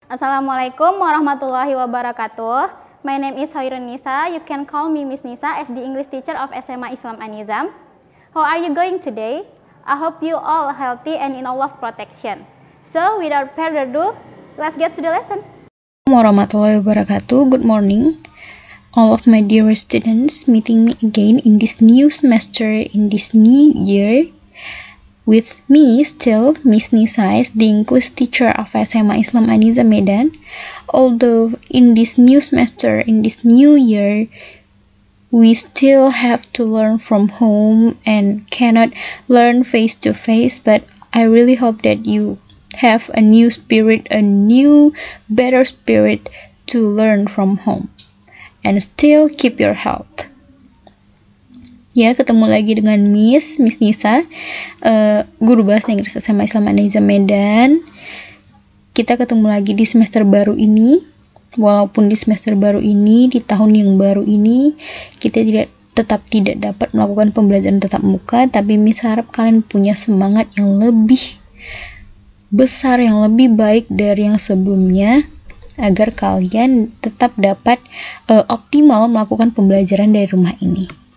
Assalamualaikum warahmatullahi wabarakatuh. My name is Hoirun Nisa. You can call me Miss Nisa as the English teacher of SMA Islam An-Nizam. How are you going today? I hope you all healthy and in Allah's protection. So without further ado, let's get to the lesson. Warahmatullahi wabarakatuh. Good morning, all of my dear students, meeting me again in this new semester, in this new year. With me still, Miss Nisa is the English teacher of SMA Islam An-Nizam Medan. Although in this new semester, in this new year, we still have to learn from home and cannot learn face to face, but I really hope that you have a new spirit, a new better spirit to learn from home and still keep your health. Ya, ketemu lagi dengan Miss Nisa, guru bahasa Inggris SMA Islam An-Nizam Medan. Kita ketemu lagi di semester baru ini. Walaupun di semester baru ini, di tahun yang baru ini, kita tetap tidak dapat melakukan pembelajaran tatap muka, tapi Miss harap kalian punya semangat yang lebih besar, yang lebih baik dari yang sebelumnya, agar kalian tetap dapat optimal melakukan pembelajaran dari rumah ini.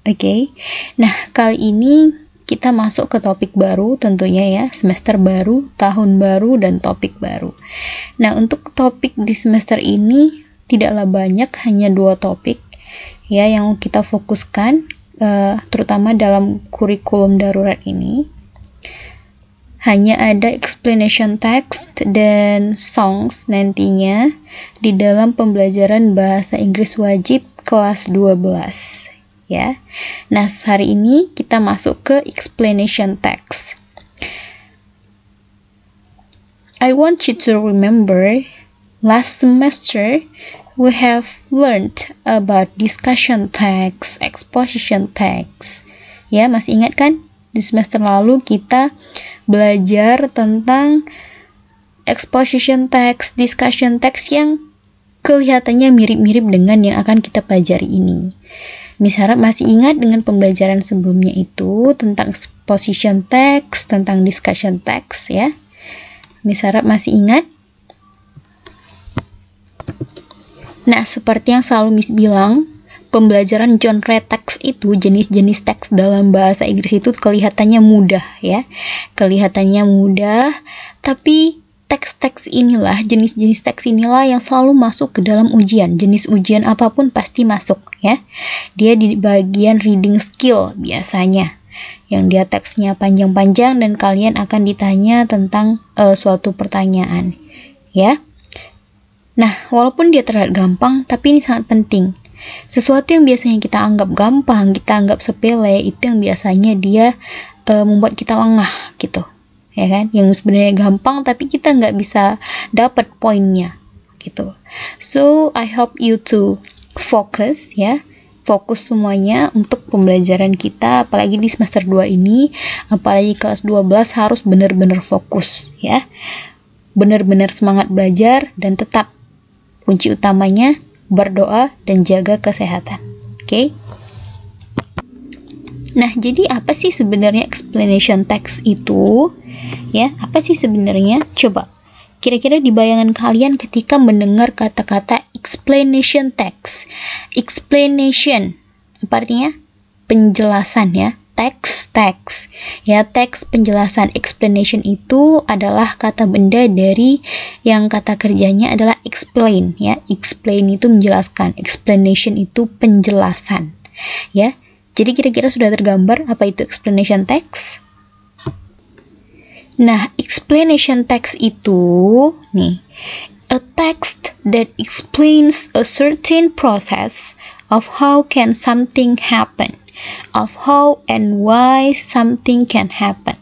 Oke, nah kali ini kita masuk ke topik baru tentunya ya, semester baru, tahun baru, dan topik baru. Nah, untuk topik di semester ini tidaklah banyak, hanya 2 topik ya yang kita fokuskan, terutama dalam kurikulum darurat ini. Hanya ada explanation text dan songs nantinya di dalam pembelajaran bahasa Inggris wajib kelas 12. Ya. Nah, hari ini kita masuk ke explanation text. I want you to remember last semester we have learned about discussion text, exposition text. Ya, masih ingat kan? Di semester lalu kita belajar tentang exposition text, discussion text yang kelihatannya mirip-mirip dengan yang akan kita pelajari ini. Miss harap masih ingat dengan pembelajaran sebelumnya itu tentang exposition text, tentang discussion text ya. Miss harap masih ingat. Nah, seperti yang selalu Miss bilang, pembelajaran genre teks itu, jenis-jenis teks dalam bahasa Inggris itu kelihatannya mudah ya. Kelihatannya mudah, tapi teks-teks inilah, jenis-jenis teks inilah yang selalu masuk ke dalam ujian. Jenis ujian apapun pasti masuk ya. Dia di bagian reading skill biasanya, yang dia teksnya panjang-panjang dan kalian akan ditanya tentang suatu pertanyaan ya. Nah, walaupun dia terlihat gampang, tapi ini sangat penting. Sesuatu yang biasanya kita anggap gampang, kita anggap sepele, itu yang biasanya dia membuat kita lengah gitu. Ya kan, yang sebenarnya gampang tapi kita nggak bisa dapat poinnya gitu. So I hope you to focus ya, fokus semuanya untuk pembelajaran kita, apalagi di semester 2 ini, apalagi kelas 12 harus benar-benar fokus ya, benar-benar semangat belajar, dan tetap kunci utamanya berdoa dan jaga kesehatan. Oke? Nah, jadi apa sih sebenarnya explanation text itu? Ya, apa sih sebenarnya? Coba, kira-kira di bayangan kalian ketika mendengar kata-kata explanation text. Explanation, apa artinya? Penjelasan ya. Teks. Ya, teks penjelasan. Explanation itu adalah kata benda dari yang kata kerjanya adalah explain ya. Explain itu menjelaskan. Explanation itu penjelasan. Ya. Jadi kira-kira sudah tergambar apa itu explanation text? Nah, explanation text itu nih, a text that explains a certain process of how can something happen, of how and why something can happen.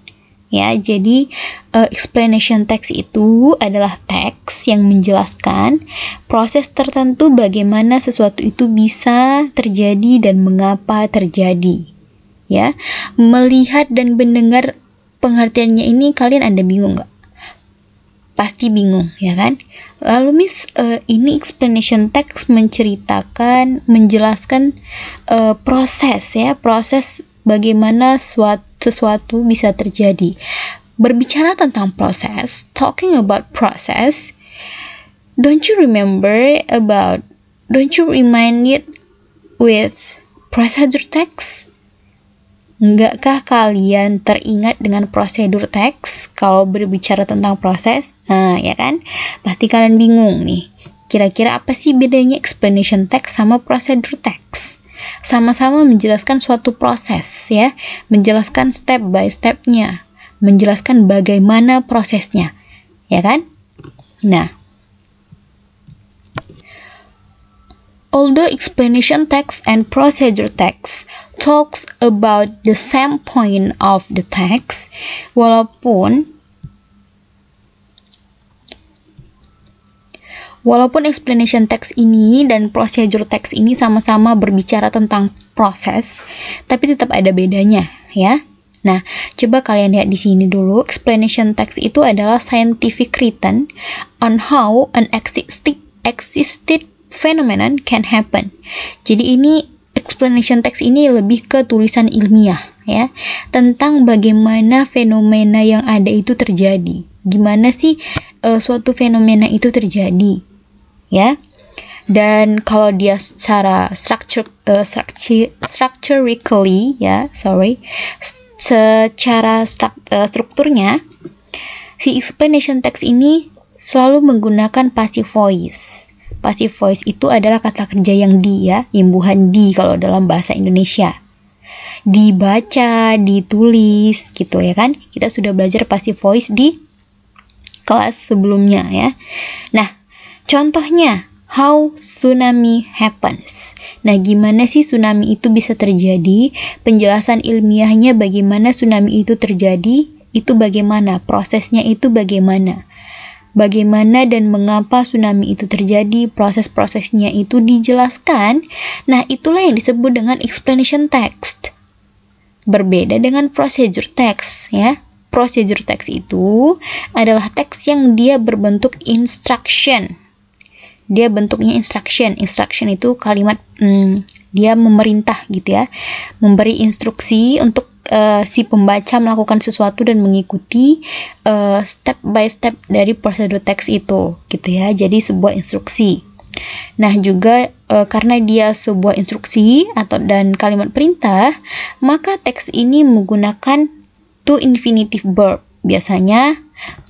Ya, jadi explanation text itu adalah teks yang menjelaskan proses tertentu bagaimana sesuatu itu bisa terjadi dan mengapa terjadi. Ya, melihat dan mendengar pengertiannya ini kalian ada bingung nggak? Pasti bingung ya kan? Lalu Miss, ini explanation text menjelaskan proses ya, proses bagaimana sesuatu bisa terjadi. Berbicara tentang proses, talking about process, Don't you remind it with procedure text? Enggakah kalian teringat dengan prosedur teks kalau berbicara tentang proses? Nah, ya kan? Pasti kalian bingung nih. Kira-kira apa sih bedanya explanation text sama prosedur text? Sama-sama menjelaskan suatu proses, ya. Menjelaskan step by step-nya. Menjelaskan bagaimana prosesnya. Ya kan? Nah, although explanation text and procedure text talks about the same point of the text, walaupun explanation text ini dan procedure text ini sama-sama berbicara tentang proses, tapi tetap ada bedanya, ya. Nah, coba kalian lihat di sini dulu. Explanation text itu adalah scientific written on how an existed phenomenon can happen. Jadi ini explanation text ini lebih ke tulisan ilmiah, ya, tentang bagaimana fenomena yang ada itu terjadi. Gimana sih suatu fenomena itu terjadi, ya? Dan kalau dia secara structurally, ya, secara strukturnya, si explanation text ini selalu menggunakan passive voice. Passive voice itu adalah kata kerja yang di, ya, imbuhan di kalau dalam bahasa Indonesia. Dibaca, ditulis, gitu ya kan? Kita sudah belajar passive voice di kelas sebelumnya, ya. Nah, contohnya, how tsunami happens. Nah, gimana sih tsunami itu bisa terjadi? Penjelasan ilmiahnya bagaimana tsunami itu terjadi, itu bagaimana, prosesnya itu bagaimana. Bagaimana dan mengapa tsunami itu terjadi, proses-prosesnya itu dijelaskan. Nah, itulah yang disebut dengan explanation text. Berbeda dengan procedure text, ya. Procedure text itu adalah teks yang dia berbentuk instruction. Dia bentuknya instruction. Instruction itu kalimat dia memerintah gitu ya. Memberi instruksi untuk si pembaca melakukan sesuatu dan mengikuti step by step dari prosedur teks itu gitu ya. Jadi sebuah instruksi. Nah, juga karena dia sebuah instruksi dan kalimat perintah, maka teks ini menggunakan to infinitive verb. Biasanya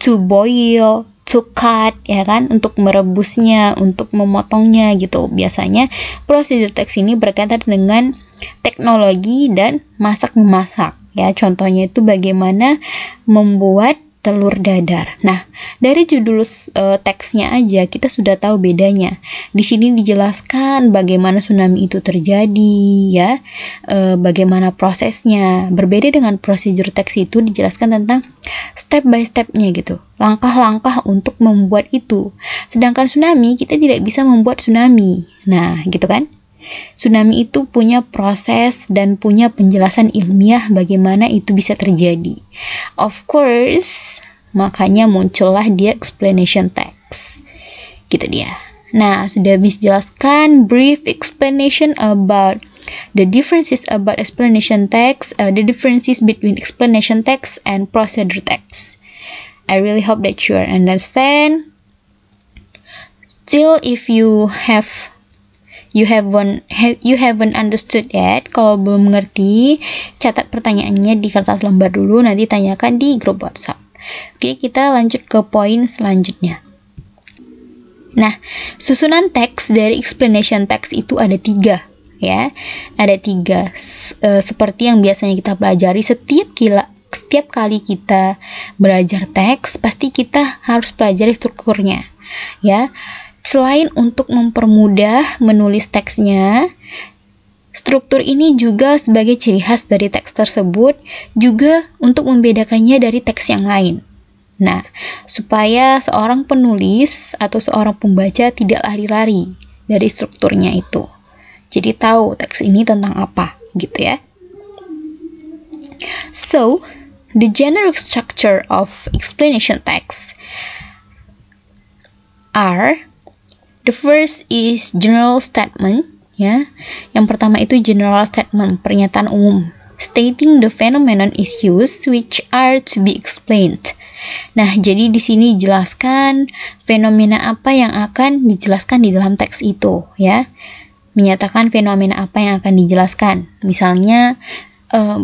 to boil, to cut, ya kan, untuk merebusnya, untuk memotongnya gitu. Biasanya prosedur teks ini berkaitan dengan teknologi dan masak-memasak, ya. Contohnya itu bagaimana membuat telur dadar. Nah, dari judul teksnya aja kita sudah tahu bedanya. Di sini dijelaskan bagaimana tsunami itu terjadi, ya, bagaimana prosesnya. Berbeda dengan prosedur teks itu dijelaskan tentang step by stepnya gitu, langkah-langkah untuk membuat itu. Sedangkan tsunami kita tidak bisa membuat tsunami. Nah, gitu kan? Tsunami itu punya proses dan punya penjelasan ilmiah bagaimana itu bisa terjadi. Of course, makanya muncullah dia explanation text. Gitu dia. Nah, sudah bisa jelaskan brief explanation about the differences about explanation text, the differences between explanation text and procedure text. I really hope that you understand. Still, if you haven't understood yet, kalau belum mengerti, catat pertanyaannya di kertas lembar dulu, nanti tanyakan di grup WhatsApp. Oke, kita lanjut ke poin selanjutnya. Nah, susunan teks dari explanation text itu ada 3, ya. Ada 3, seperti yang biasanya kita pelajari setiap kali kita belajar teks, pasti kita harus pelajari strukturnya, ya. Selain untuk mempermudah menulis teksnya, struktur ini juga sebagai ciri khas dari teks tersebut, juga untuk membedakannya dari teks yang lain. Nah, supaya seorang penulis atau seorang pembaca tidak lari-lari dari strukturnya itu. Jadi tahu teks ini tentang apa, gitu ya. So, the general structure of explanation text are: the first is general statement, ya. Yang pertama itu general statement, pernyataan umum. stating the phenomenon is used which are to be explained. Nah, jadi di sini dijelaskan fenomena apa yang akan dijelaskan di dalam teks itu, ya. Menyatakan fenomena apa yang akan dijelaskan. Misalnya,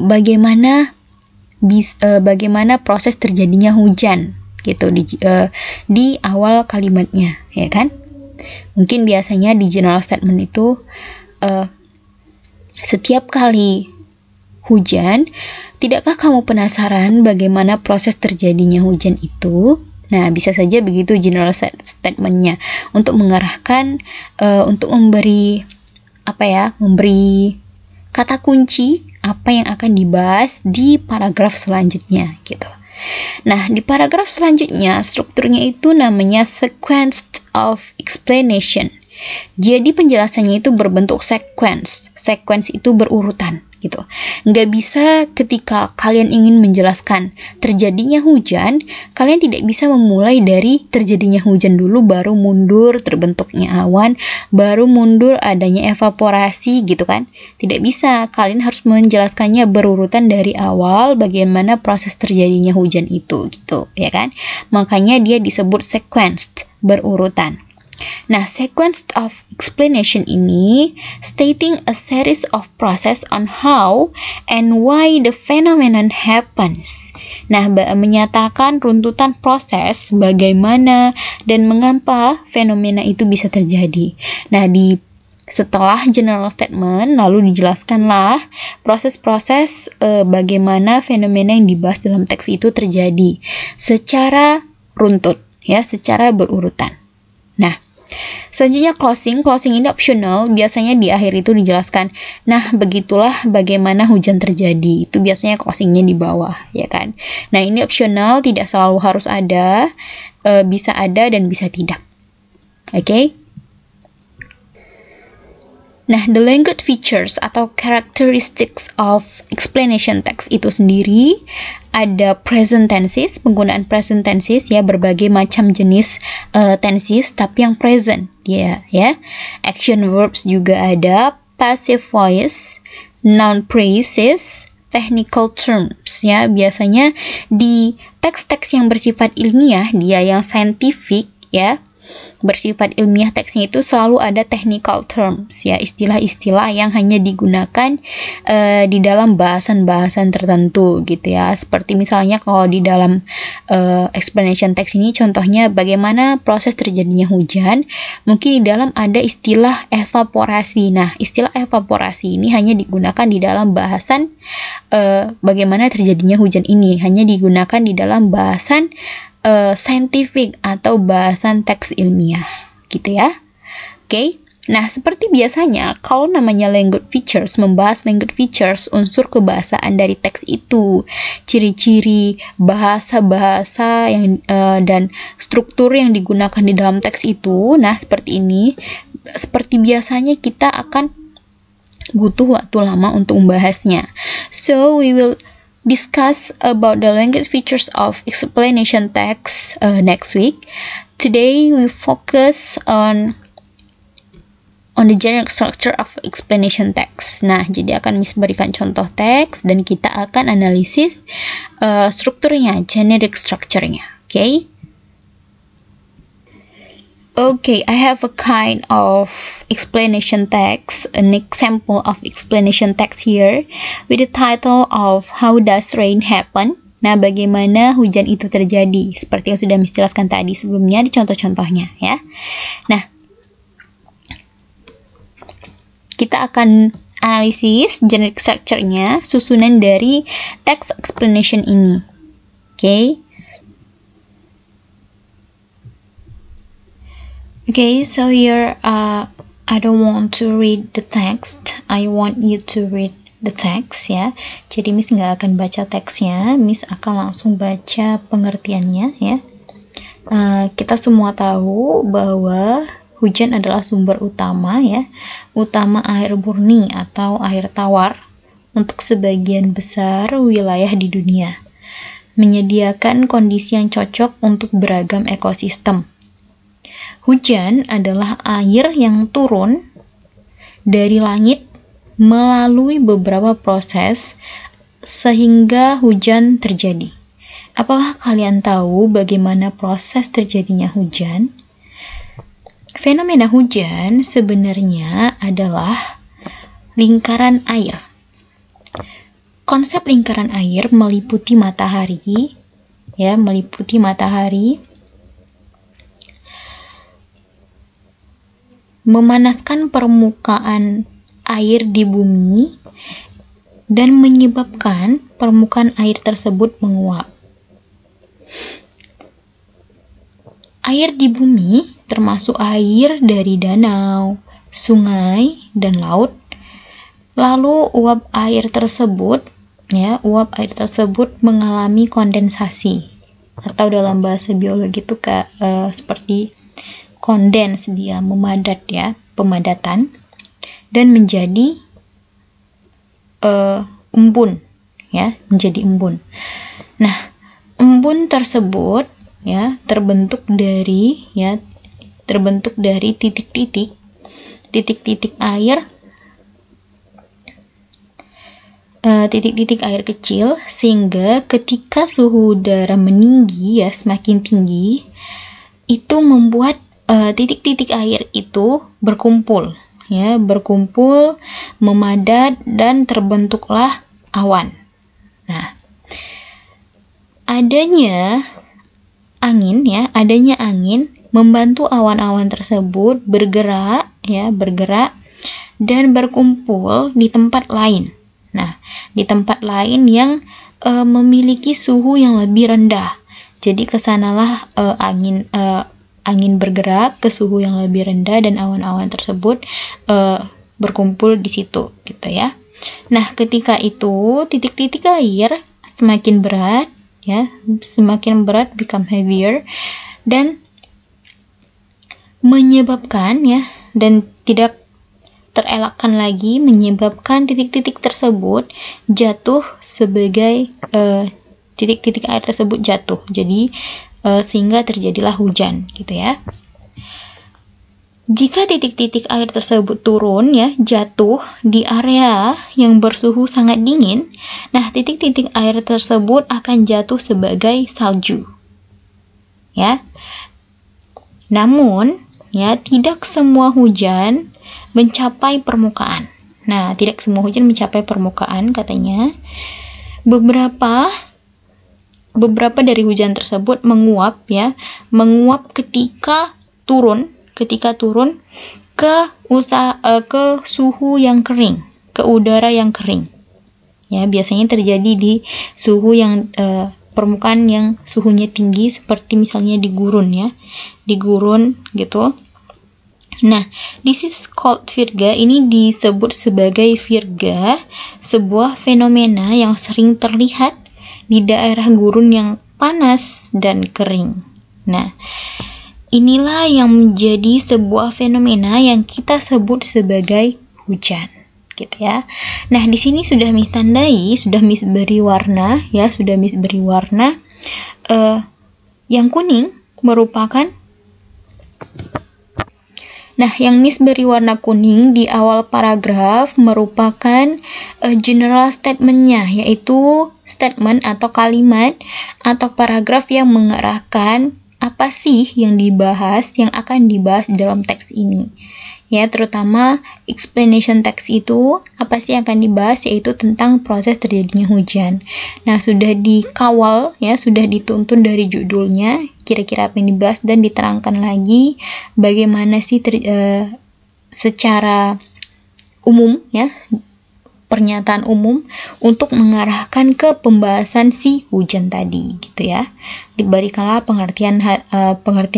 bagaimana proses terjadinya hujan, gitu di awal kalimatnya, ya kan? Mungkin biasanya di general statement itu setiap kali hujan, tidakkah kamu penasaran bagaimana proses terjadinya hujan itu? Nah, bisa saja begitu general statement-nya untuk mengarahkan, untuk memberi kata kunci apa yang akan dibahas di paragraf selanjutnya, gitu. Nah, di paragraf selanjutnya strukturnya itu namanya sequence of explanation. Jadi penjelasannya itu berbentuk sequence. Sequence itu berurutan, gitu. Nggak bisa ketika kalian ingin menjelaskan terjadinya hujan, kalian tidak bisa memulai dari terjadinya hujan dulu, baru mundur terbentuknya awan, baru mundur adanya evaporasi, gitu kan. Tidak bisa, kalian harus menjelaskannya berurutan dari awal bagaimana proses terjadinya hujan itu, gitu, ya kan. Makanya dia disebut sequenced, berurutan. Nah, sequence of explanation ini stating a series of process on how and why the phenomenon happens. Nah, menyatakan runtutan proses bagaimana dan mengapa fenomena itu bisa terjadi. Nah, setelah general statement, lalu dijelaskanlah proses-proses bagaimana fenomena yang dibahas dalam teks itu terjadi secara runtut, ya, secara berurutan. Nah, selanjutnya closing ini optional, biasanya di akhir itu dijelaskan, nah begitulah bagaimana hujan terjadi, itu biasanya closingnya di bawah, ya kan. Nah, ini optional, tidak selalu harus ada, bisa ada dan bisa tidak. Oke? Nah, the language features atau characteristics of explanation text itu sendiri ada present tenses, penggunaan present tenses, ya, berbagai macam jenis tenses tapi yang present, ya. Action verbs juga ada, passive voice, noun phrases, technical terms, ya. Biasanya di teks-teks yang bersifat ilmiah, dia yang scientific, ya, bersifat ilmiah teksnya itu selalu ada technical terms, ya, istilah-istilah yang hanya digunakan di dalam bahasan-bahasan tertentu, gitu ya. Seperti misalnya kalau di dalam explanation text ini contohnya bagaimana proses terjadinya hujan, mungkin di dalam ada istilah evaporasi. Nah, istilah evaporasi ini hanya digunakan di dalam bahasan bagaimana terjadinya hujan ini, hanya digunakan di dalam bahasan scientific atau bahasan teks ilmiah, gitu ya. Oke. Nah, seperti biasanya kalau namanya language features, membahas language features, unsur kebahasaan dari teks itu, ciri-ciri bahasa-bahasa yang dan struktur yang digunakan di dalam teks itu. Nah, seperti ini. Seperti biasanya kita akan butuh waktu lama untuk membahasnya. So, we will discuss about the language features of explanation text next week. Today we focus on the general structure of explanation text. Nah, jadi akan Miss berikan contoh teks dan kita akan analisis strukturnya, generic structure-nya. Okay, I have a kind of explanation text, an example of explanation text here, with the title of How Does Rain Happen? Nah, bagaimana hujan itu terjadi? Seperti yang sudah Miss jelaskan tadi sebelumnya di contoh-contohnya, ya. Nah, kita akan analisis generic structure-nya, susunan dari text explanation ini. Okay, so here I don't want to read the text. I want you to read the text, ya. Jadi Miss nggak akan baca teksnya, Miss akan langsung baca pengertiannya, ya. Kita semua tahu bahwa hujan adalah sumber utama, ya, utama air murni atau air tawar untuk sebagian besar wilayah di dunia, menyediakan kondisi yang cocok untuk beragam ekosistem. Hujan adalah air yang turun dari langit melalui beberapa proses sehingga hujan terjadi. Apakah kalian tahu bagaimana proses terjadinya hujan? Fenomena hujan sebenarnya adalah lingkaran air. Konsep lingkaran air meliputi matahari, memanaskan permukaan air di bumi dan menyebabkan permukaan air tersebut menguap. Air di bumi termasuk air dari danau, sungai, dan laut. Lalu uap air tersebut mengalami kondensasi, atau dalam bahasa biologi itu seperti kondens, dia memadat pemadatan, dan menjadi embun, menjadi embun. Nah, embun tersebut terbentuk dari titik-titik air kecil, sehingga ketika suhu udara meninggi semakin tinggi, itu membuat titik-titik air itu berkumpul, memadat, dan terbentuklah awan. Nah, adanya angin membantu awan-awan tersebut bergerak dan berkumpul di tempat lain. Nah, di tempat lain yang memiliki suhu yang lebih rendah. Jadi kesanalah angin bergerak ke suhu yang lebih rendah dan awan-awan tersebut berkumpul di situ, gitu ya. Nah, ketika itu titik-titik air semakin berat, become heavier, dan menyebabkan dan tidak terelakkan lagi, menyebabkan titik-titik tersebut jatuh sebagai titik-titik air tersebut jatuh. Jadi sehingga terjadilah hujan, gitu ya. Jika titik-titik air tersebut turun jatuh di area yang bersuhu sangat dingin, nah titik-titik air tersebut akan jatuh sebagai salju. Namun tidak semua hujan mencapai permukaan. Nah, tidak semua hujan mencapai permukaan katanya. Beberapa dari hujan tersebut menguap ketika turun ke suhu yang kering, ke udara yang kering. Biasanya terjadi di suhu yang permukaan yang suhunya tinggi, seperti misalnya di gurun gitu. Nah, this is called virga. Ini disebut sebagai virga, sebuah fenomena yang sering terlihat di daerah gurun yang panas dan kering. Nah, inilah yang menjadi sebuah fenomena yang kita sebut sebagai hujan, gitu ya. Nah, di sini sudah Miss tandai, sudah Miss beri warna, yang kuning merupakan yang Miss beri warna kuning di awal paragraf merupakan general statement-nya, yaitu statement atau kalimat atau paragraf yang mengarahkan apa sih yang akan dibahas dalam teks ini. Terutama explanation text itu apa sih yang akan dibahas, yaitu tentang proses terjadinya hujan. Nah, sudah dikawal sudah dituntun dari judulnya kira-kira apa yang dibahas, dan diterangkan lagi bagaimana sih secara umum pernyataan umum untuk mengarahkan ke pembahasan si hujan tadi, gitu ya. Diberikanlah pengertian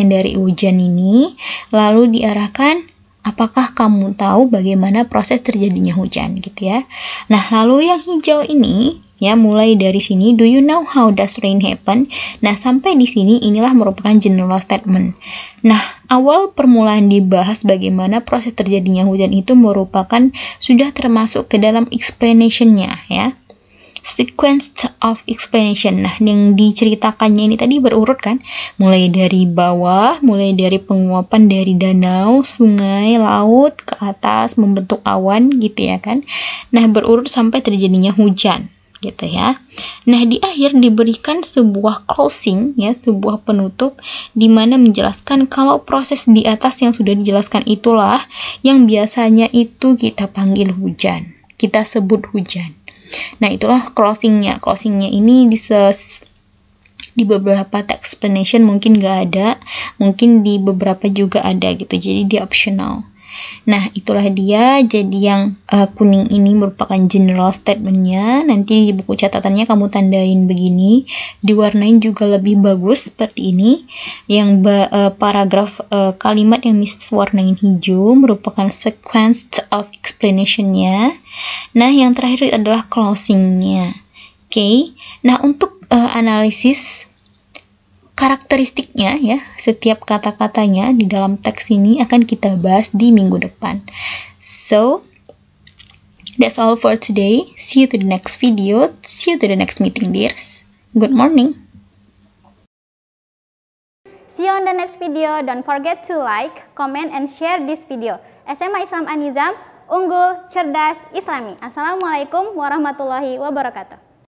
dari hujan ini, lalu diarahkan apakah kamu tahu bagaimana proses terjadinya hujan, gitu ya. Nah, lalu yang hijau ini mulai dari sini, do you know how does rain happen? Nah, sampai di sini inilah merupakan general statement. Nah, awal permulaan dibahas bagaimana proses terjadinya hujan itu merupakan sudah termasuk ke dalam explanation-nya, sequence of explanation. Nah, yang diceritakannya ini tadi berurut kan, mulai dari bawah, mulai dari penguapan dari danau, sungai, laut ke atas membentuk awan, gitu ya kan. Nah, berurut sampai terjadinya hujan, gitu ya. Nah, di akhir diberikan sebuah closing ya, sebuah penutup di mana menjelaskan kalau proses di atas yang sudah dijelaskan itulah yang biasanya itu kita panggil hujan. Kita sebut hujan. Nah, itulah closingnya. Closingnya ini di beberapa text explanation mungkin nggak ada, mungkin di beberapa juga ada gitu. Jadi dia optional. Nah, itulah dia. Jadi yang kuning ini merupakan general statement-nya. Nanti di buku catatannya kamu tandain begini. Diwarnain juga lebih bagus seperti ini. Yang paragraf kalimat yang Miss warnain hijau merupakan sequence of explanation-nya. Nah, yang terakhir adalah closing-nya. Oke. Nah, untuk analisis karakteristiknya ya, setiap kata-katanya di dalam teks ini akan kita bahas di minggu depan. So, that's all for today. See you to the next video. See you to the next meeting, dears. Good morning. See you on the next video. Don't forget to like, comment, and share this video. SMA Islam An-Nizam, unggul, cerdas, islami. Assalamualaikum warahmatullahi wabarakatuh.